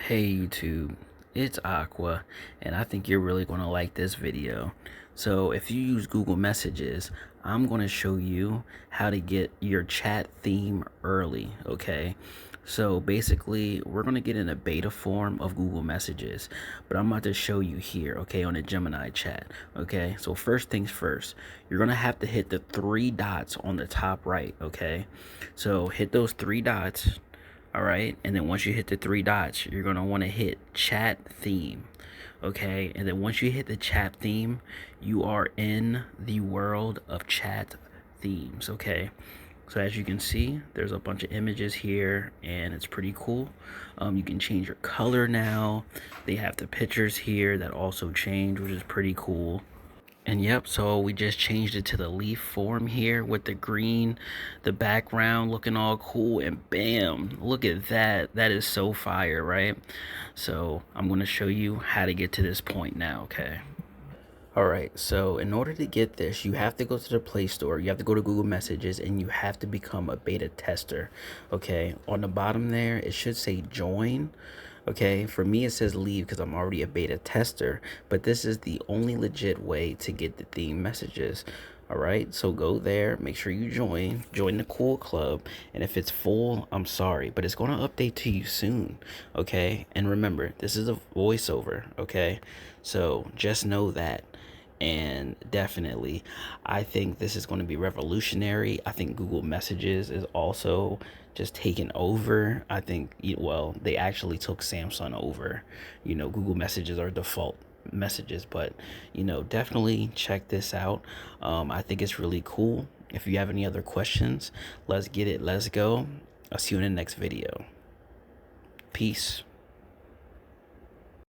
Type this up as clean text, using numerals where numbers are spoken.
Hey YouTube, it's Aqua, and I think you're really going to like this video. So if you use Google Messages, I'm going to show you how to get your chat theme early, okay? So basically, we're going to get in a beta form of Google Messages, but I'm about to show you here, okay, on the Gemini chat, okay? So first things first, you're going to have to hit the three dots on the top right, okay? So hit those three dots. All right, and then once you hit the three dots, you're gonna want to hit chat theme. Okay, and then once you hit the chat theme, you are in the world of chat themes. Okay, so as you can see, there's a bunch of images here, and it's pretty cool. You can change your color now. They have the pictures here that also change, which is pretty cool. And yep, so we just changed it to the leaf form here with the green, the background looking all cool, and bam, look at that. That is so fire, right? So I'm going to show you how to get to this point now, okay? All right, so in order to get this, you have to go to the Play Store, you have to go to Google Messages, and you have to become a beta tester, okay? On the bottom there, it should say join, okay? For me, it says leave because I'm already a beta tester, but this is the only legit way to get the theme messages. All right, so go there, make sure you join the cool club, and if it's full, I'm sorry, but it's going to update to you soon, okay? And remember, this is a voiceover, okay? So just know that. And definitely, I think this is going to be revolutionary. I think Google Messages is also just taking over. I think, well, they actually took Samsung over. Google Messages are default messages, but definitely check this out. I think it's really cool. If you have any other questions, let's get it. Let's go. I'll see you in the next video. Peace.